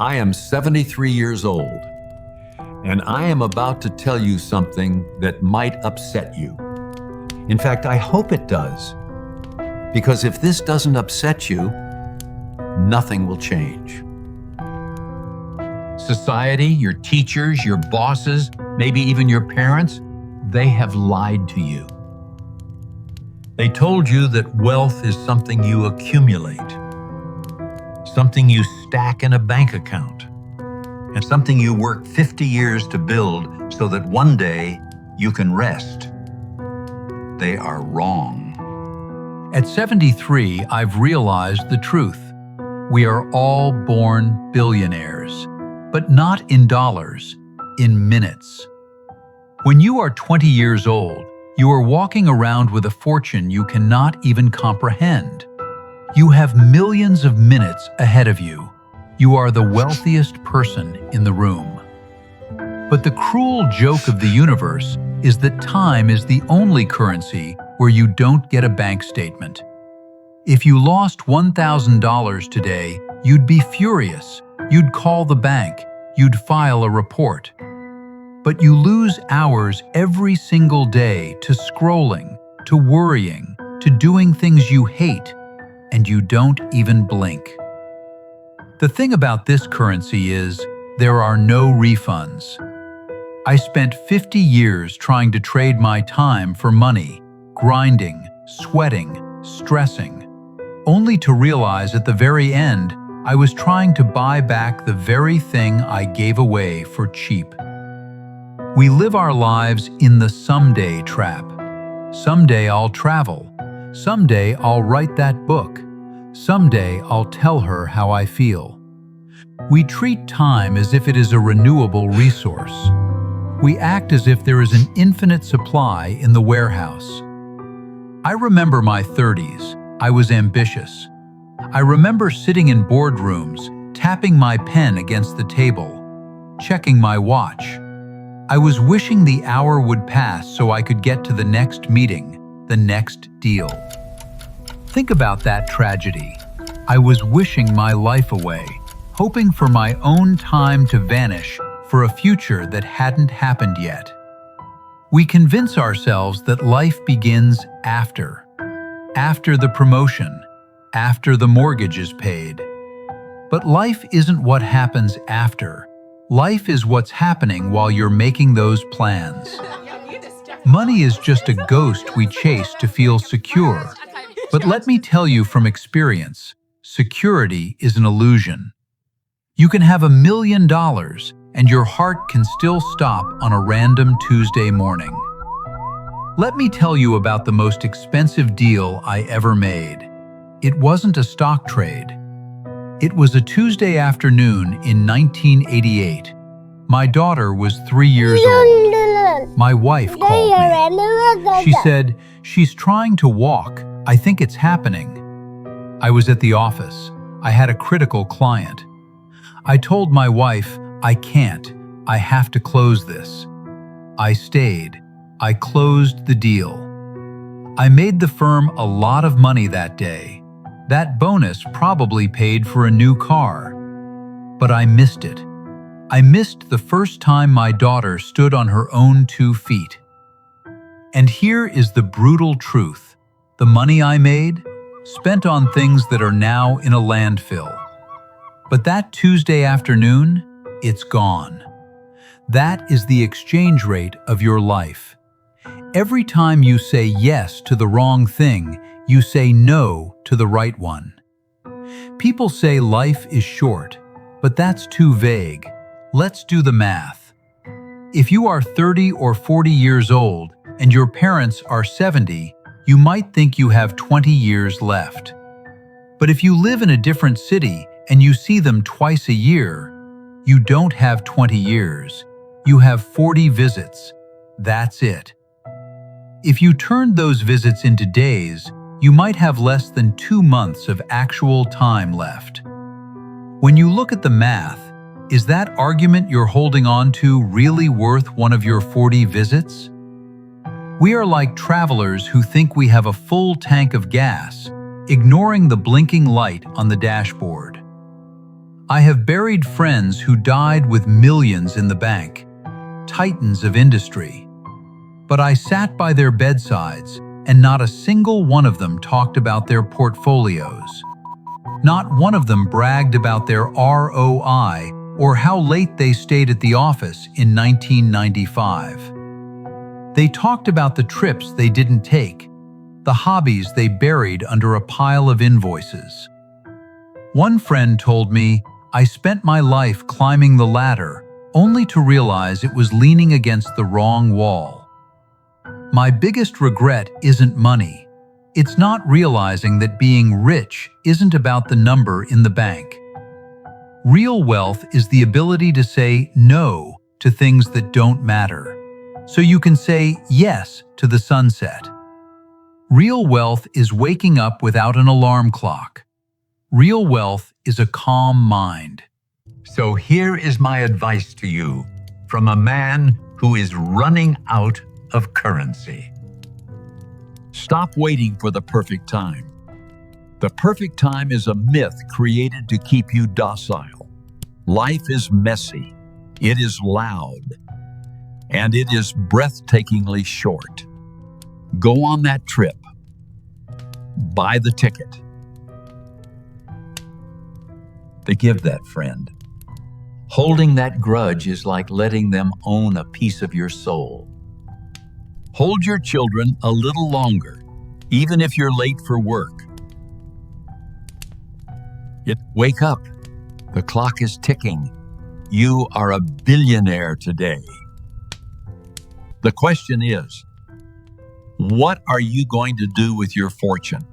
I am 73 years old, and I am about to tell you something that might upset you. In fact, I hope it does, because if this doesn't upset you, nothing will change. Society, your teachers, your bosses, maybe even your parents, they have lied to you. They told you that wealth is something you accumulate, something you stack in a bank account, and something you work 50 years to build so that one day you can rest. They are wrong. At 73, I've realized the truth. We are all born billionaires, but not in dollars, in minutes. When you are 20 years old, you are walking around with a fortune you cannot even comprehend. You have millions of minutes ahead of you. You are the wealthiest person in the room. But the cruel joke of the universe is that time is the only currency where you don't get a bank statement. If you lost $1,000 today, you'd be furious. You'd call the bank. You'd file a report. But you lose hours every single day to scrolling, to worrying, to doing things you hate, and you don't even blink. The thing about this currency is there are no refunds. I spent 50 years trying to trade my time for money, grinding, sweating, stressing, only to realize at the very end I was trying to buy back the very thing I gave away for cheap. We live our lives in the someday trap. Someday I'll travel. Someday I'll write that book. Someday I'll tell her how I feel. We treat time as if it is a renewable resource. We act as if there is an infinite supply in the warehouse. I remember my 30s. I was ambitious. I remember sitting in boardrooms, tapping my pen against the table, checking my watch. I was wishing the hour would pass so I could get to the next meeting, the next deal. Think about that tragedy. I was wishing my life away, hoping for my own time to vanish for a future that hadn't happened yet. We convince ourselves that life begins after the promotion, after the mortgage is paid. But life isn't what happens after. Life is what's happening while you're making those plans. Money is just a ghost we chase to feel secure. But let me tell you from experience, security is an illusion. You can have $1 million and your heart can still stop on a random Tuesday morning. Let me tell you about the most expensive deal I ever made. It wasn't a stock trade. It was a Tuesday afternoon in 1988. My daughter was 3 years old. My wife called me. She said, "She's trying to walk. I think it's happening." I was at the office. I had a critical client. I told my wife, "I can't. I have to close this." I stayed. I closed the deal. I made the firm a lot of money that day. That bonus probably paid for a new car. But I missed it. I missed the first time my daughter stood on her own 2 feet. And here is the brutal truth. The money I made, spent on things that are now in a landfill. But that Tuesday afternoon, it's gone. That is the exchange rate of your life. Every time you say yes to the wrong thing, you say no to the right one. People say life is short, but that's too vague. Let's do the math. If you are 30 or 40 years old and your parents are 70, you might think you have 20 years left. But if you live in a different city and you see them twice a year, you don't have 20 years. You have 40 visits. That's it. If you turned those visits into days, you might have less than 2 months of actual time left. When you look at the math, is that argument you're holding on to really worth one of your 40 visits? We are like travelers who think we have a full tank of gas, ignoring the blinking light on the dashboard. I have buried friends who died with millions in the bank, titans of industry. But I sat by their bedsides, and not a single one of them talked about their portfolios. Not one of them bragged about their ROI or how late they stayed at the office in 1995. They talked about the trips they didn't take, the hobbies they buried under a pile of invoices. One friend told me, "I spent my life climbing the ladder, only to realize it was leaning against the wrong wall." My biggest regret isn't money. It's not realizing that being rich isn't about the number in the bank. Real wealth is the ability to say no to things that don't matter, so you can say yes to the sunset. Real wealth is waking up without an alarm clock. Real wealth is a calm mind. So here is my advice to you from a man who is running out of currency. Stop waiting for the perfect time. The perfect time is a myth created to keep you docile. Life is messy, it is loud, and it is breathtakingly short. Go on that trip. Buy the ticket. Forgive that friend. Holding that grudge is like letting them own a piece of your soul. Hold your children a little longer, even if you're late for work. Wake up. The clock is ticking. You are a billionaire today. The question is, what are you going to do with your fortune?